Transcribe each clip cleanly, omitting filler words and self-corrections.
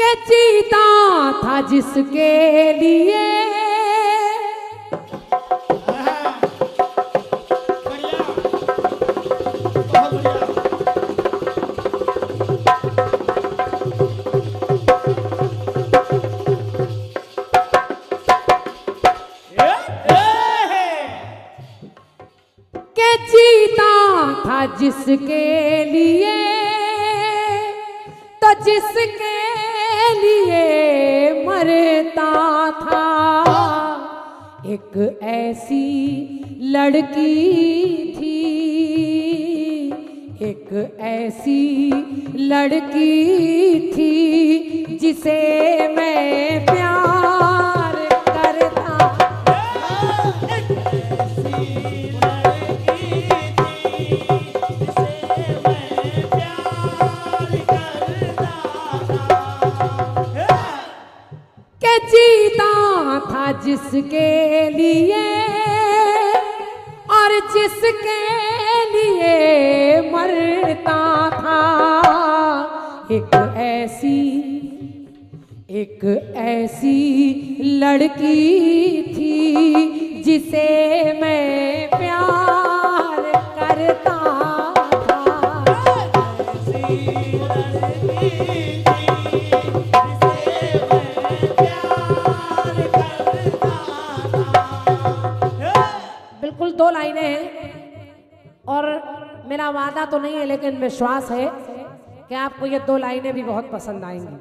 के जीता था जिसके लिए जिसके लिए तो जिसके लिए मरता था। एक ऐसी लड़की थी, एक ऐसी लड़की थी जिसे मैं प्यार करता। जीता था जिसके लिए और जिसके लिए मरता था। एक ऐसी लड़की थी जिसे मैं प्यार करता था। बिल्कुल 2 लाइनें हैं और मेरा वादा तो नहीं है लेकिन विश्वास है कि आपको ये 2 लाइनें भी बहुत पसंद आएंगी।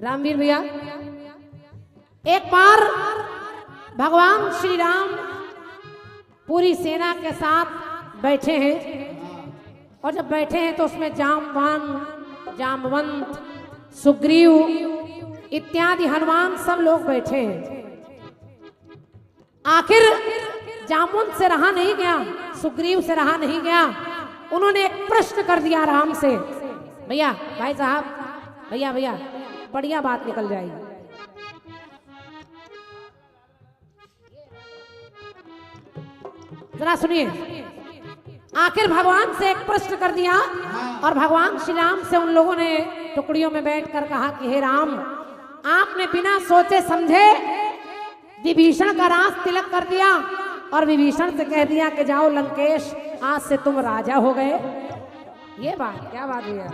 रामवीर भैया, एक बार भगवान श्री राम पूरी सेना के साथ बैठे हैं और जब बैठे हैं तो उसमें जामवंत, सुग्रीव इत्यादि हनुमान सब लोग बैठे हैं। आखिर जामुन से रहा नहीं गया, सुग्रीव से रहा नहीं गया, उन्होंने एक प्रश्न कर दिया राम से। भैया, भाई साहब, भैया बढ़िया बात निकल जाएगी। जरा सुनिए। आखिर भगवान से एक प्रश्न कर दिया और भगवान श्री राम से उन लोगों ने टुकड़ियों में बैठकर कहा कि हे राम, आपने बिना सोचे समझे विभीषण का राज तिलक कर दिया और विभीषण से कह दिया कि जाओ लंकेश, आज से तुम राजा हो गए। ये बात क्या बात हुई है?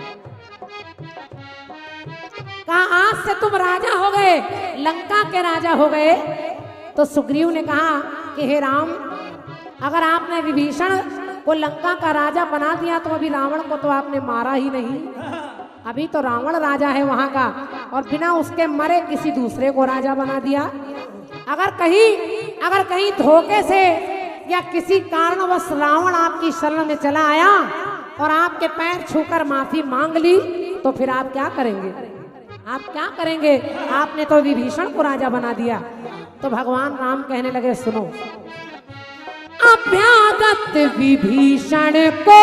कहा आज से तुम राजा हो गए, लंका के राजा हो गए। तो सुग्रीव ने कहा कि हे राम, अगर आपने विभीषण को लंका का राजा बना दिया तो अभी रावण को तो आपने मारा ही नहीं। अभी तो रावण राजा है वहां का और बिना उसके मरे किसी दूसरे को राजा बना दिया। अगर कहीं धोखे से या किसी कारणवश रावण आपकी शरण में चला आया और आपके पैर छूकर माफी मांग ली तो फिर आप क्या करेंगे? आपने तो विभीषण को राजा बना दिया। तो भगवान राम कहने लगे, सुनो, अभ्यागत विभीषण को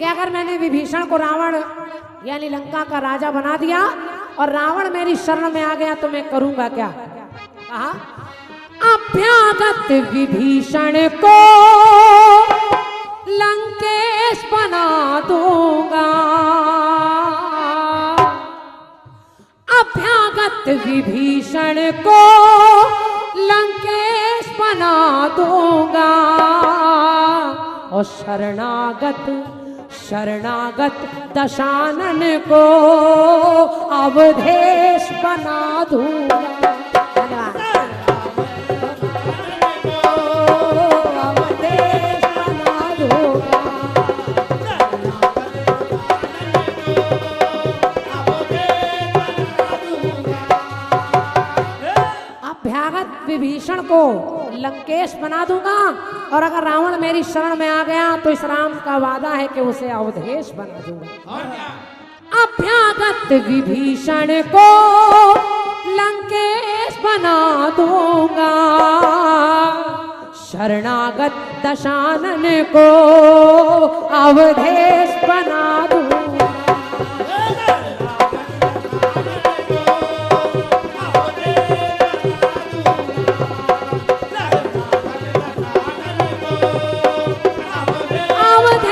अगर मैंने विभीषण को रावण यानी लंका का राजा बना दिया और रावण मेरी शरण में आ गया तो मैं करूंगा क्या? कहा अभ्यागत विभीषण को लंकेश बना दूंगा। अभ्यागत विभीषण को लंकेश बना दूंगा और शरणागत दशानन को अवधेश बना दूंगा। अवधेश बना दूंगा। अभ्यागत विभीषण को लंकेश बना दूंगा और अगर रावण मेरी शरण में आ गया तो इस राम का वादा है कि उसे अवधेश बना दूंगा। अभ्यागत विभीषण को लंकेश बना दूंगा, शरणागत दशानन को अवधेश बना दूं।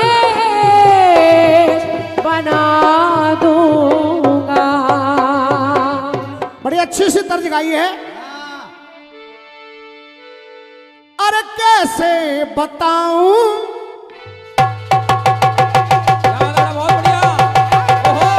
अवधेश बना दूंगा। बड़ी अच्छी सी तर्ज गाई है। अरे कैसे बताऊं बहुत बढ़िया। ओहो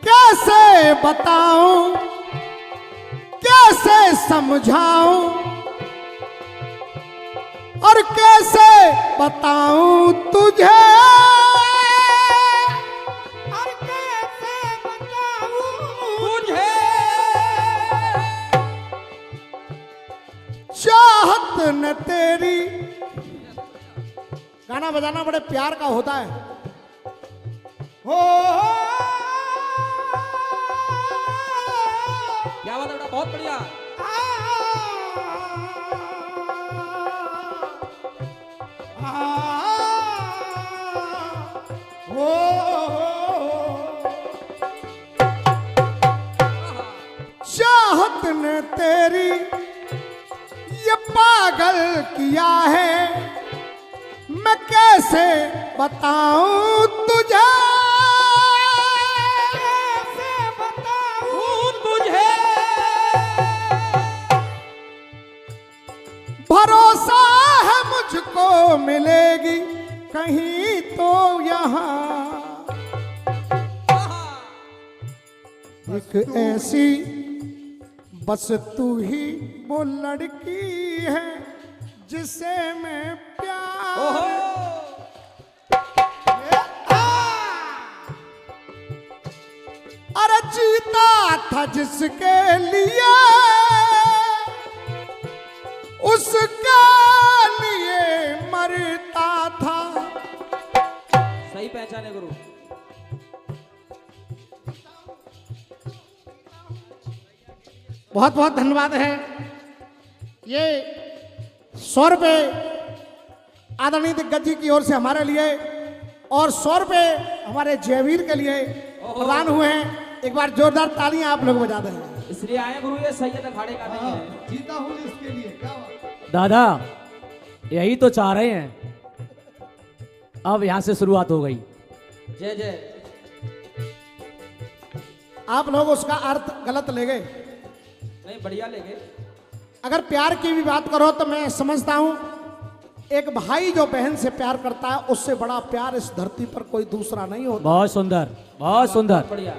कैसे बताऊं कैसे समझाऊं और कैसे बताऊं तुझे और कैसे बताऊं तुझे चाहत न तेरी। गाना बजाना बड़े प्यार का होता है। हो क्या बात है बेटा, बहुत बढ़िया। चाहत ने तेरी ये पागल किया है, मैं कैसे बताऊं तुझे कैसे बताऊं तुझे भरोसा है मुझको मिलेगी कहीं तो यहाँ एक ऐसी बस तू ही वो लड़की है जिसे मैं प्यार ओहो अरे जीता था जिसके लिए उसके लिए मरता था। सही पहचाने गुरु। बहुत बहुत धन्यवाद है। ये 100 रुपये आदरणीय दिग्गज जी की ओर से हमारे लिए और 100 रुपये हमारे जयवीर के लिए प्रदान हुए हैं। एक बार जोरदार तालियां आप लोग बजा दें। इसलिए आए गुरु, ये सैयद अखाड़े का नहीं है। जीता हूं इसके लिए क्या बात। दादा यही तो चाह रहे हैं। अब यहां से शुरुआत हो गई। जय जय। आप लोग उसका अर्थ गलत ले गए। नहीं बढ़िया लेके। अगर प्यार की भी बात करो तो मैं समझता हूं एक भाई जो बहन से प्यार करता है उससे बड़ा प्यार इस धरती पर कोई दूसरा नहीं होता। बहुत सुंदर, बहुत सुंदर। बढ़िया।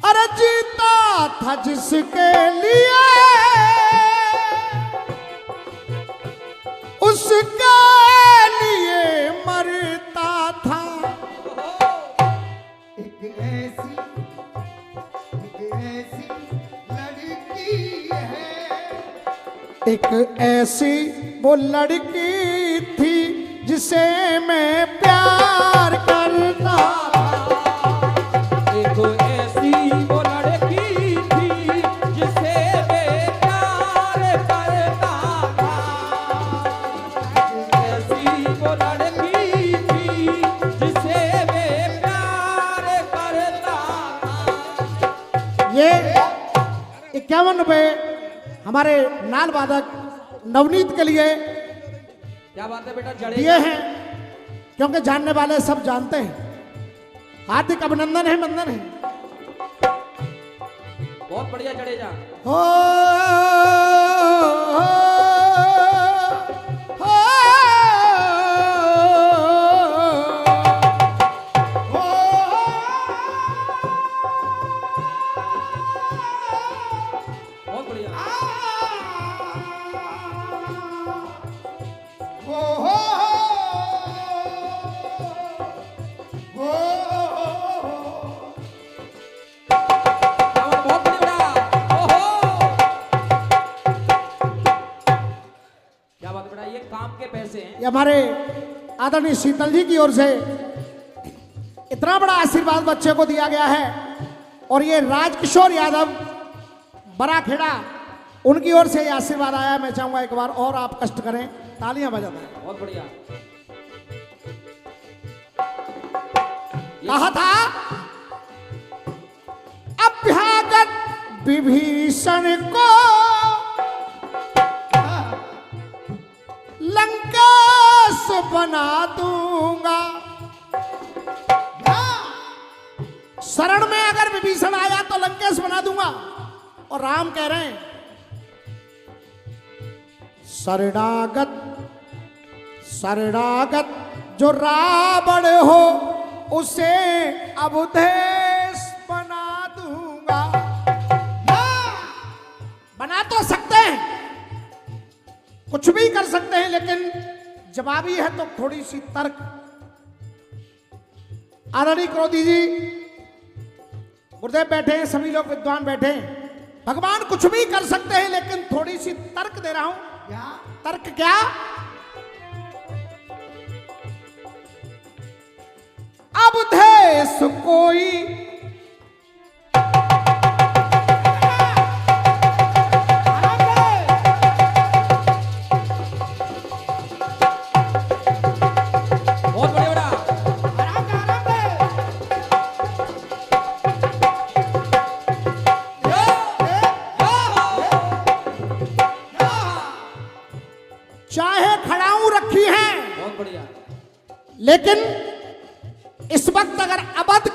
अरे जीता था जिसके लिए उसके लिए मरता था। एक ऐसी लड़की है, एक ऐसी वो लड़की थी जिसे मैं प्यार करता था। एक ऐसी वो लड़की थी जिसे मैं प्यार करता था। ऐसी वो लड़की थी जिसे मैं प्यार करता था। ये 51 रुपये हमारे नाल वादक नवनीत के लिए क्या बात है बेटा, जड़े दिए हैं क्योंकि जानने वाले सब जानते हैं। हार्दिक अभिनंदन है, वंदन है। बहुत बढ़िया जडेजा। हो, हो, हो, हो, बहुत बढ़िया। हो, हो, बहुत बढ़िया। पैसे हैं। ये हमारे आदरणीय शीतल जी की ओर से इतना बड़ा आशीर्वाद बच्चे को दिया गया है। और ये राजकिशोर यादव बराखेड़ा, उनकी ओर से ये आशीर्वाद आया। मैं चाहूंगा एक बार और आप कष्ट करें, तालियां बजाएं। बहुत बढ़िया। कहा था अभ्यागत विभीषण को लंकेश बना दूंगा। शरण में अगर विभीषण आया तो लंकेश बना दूंगा। और राम कह रहे हैं शरणागत शरणागत जो रावण हो उसे अवधेश बना दूंगा। बना तो सकते हैं, कुछ भी कर सकते हैं, लेकिन जवाबी है तो थोड़ी सी तर्क। आदरणीय क्रोधी जी, गुरुदेव बैठे हैं, सभी लोग विद्वान बैठे हैं। भगवान कुछ भी कर सकते हैं, लेकिन थोड़ी सी तर्क दे रहा हूं। क्या तर्क? क्या अवधेश कोई बहुत बढ़िया। चाहे खड़ाऊ रखी है, बहुत बढ़िया। लेकिन इस वक्त अगर अवध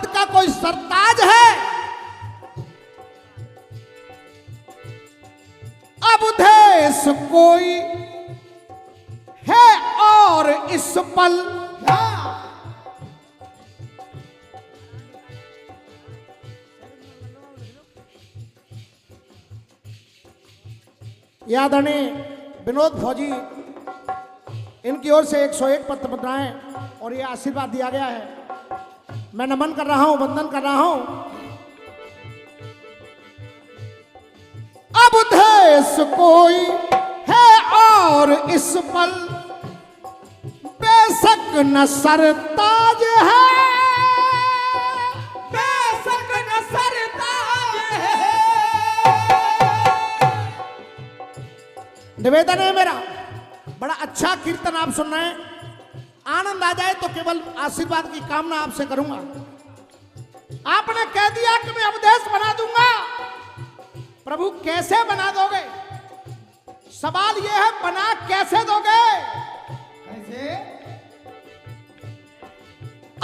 का कोई सरताज है, अवधेश कोई है और इस पल आदरणीय विनोद फौजी, इनकी ओर से 101 पत्र पत्राएं और ये आशीर्वाद दिया गया है। मैं नमन कर रहा हूं, वंदन कर रहा हूं। अवधेश कोई है और इस पल बेशक न सरताज है, बेशक न सरताज है। निवेदन है मेरा, बड़ा अच्छा कीर्तन आप सुन रहे हैं। आनंद आ जाए तो केवल आशीर्वाद की कामना आपसे करूंगा। आपने कह दिया कि मैं अवधेश बना दूंगा। प्रभु कैसे बना दोगे? सवाल यह है, बना कैसे दोगे? कैसे?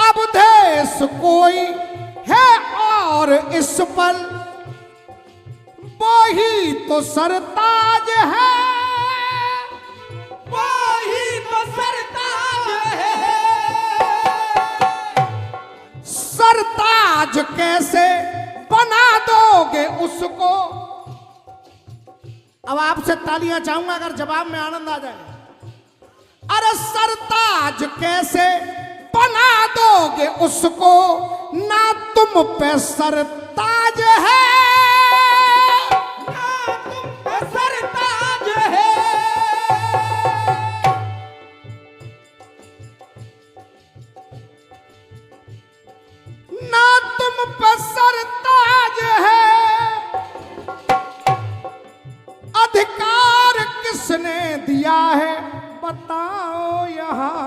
अवधेश कोई है और इस पल वही तो सरताज है, वही तो सरताज है। सरताज कैसे बना दोगे उसको? अब आपसे तालियां चाहूंगा अगर जवाब में आनंद आ जाए। अरे सरताज कैसे बना दोगे उसको? ना तुम पे सरताज है, ना तुम पे सरताज है। ना तुम पे सरताज है। अधिकार किसने दिया है बताओ यहां?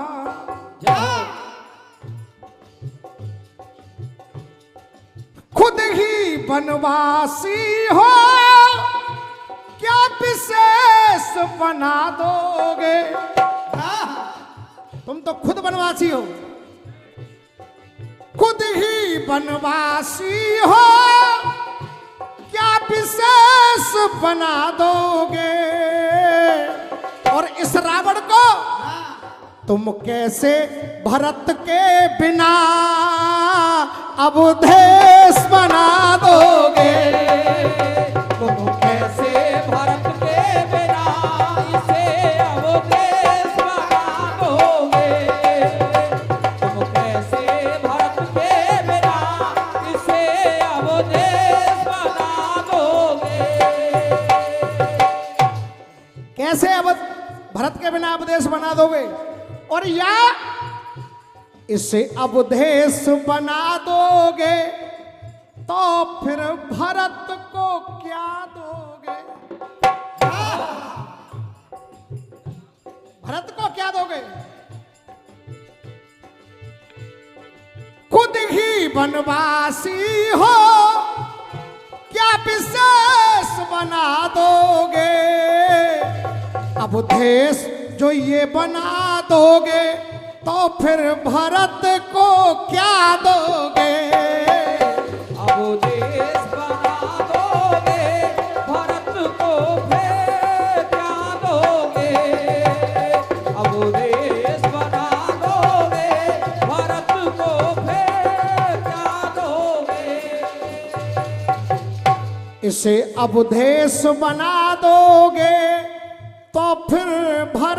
खुद ही बनवासी हो क्या विशेष बना दोगे? तुम तो खुद बनवासी हो, खुद ही बनवासी हो क्या विशेष बना दोगे? और इस रावण को तुम कैसे भरत के बिना अवधेश बना दोगे? तुम कैसे भरत के बिना इसे अवधेश बना दोगे? तुम कैसे भरत के बिना इसे अवधेश बना दोगे? कैसे अब भरत के बिना अवदेश बना दोगे, और या इसे अवदेश बना दोगे तो फिर भरत को क्या दोगे? भरत को क्या दोगे? खुद ही वनवासी हो क्या विशेष बना दोगे? अवधेश जो ये बना दोगे तो फिर भरत को क्या दोगे? अवधेश बना दोगे, भरत को फिर क्या दोगे? अवधेश बना दोगे, भरत को फिर क्या दोगे? इसे अवधेश बना दोगे तो फिर भरत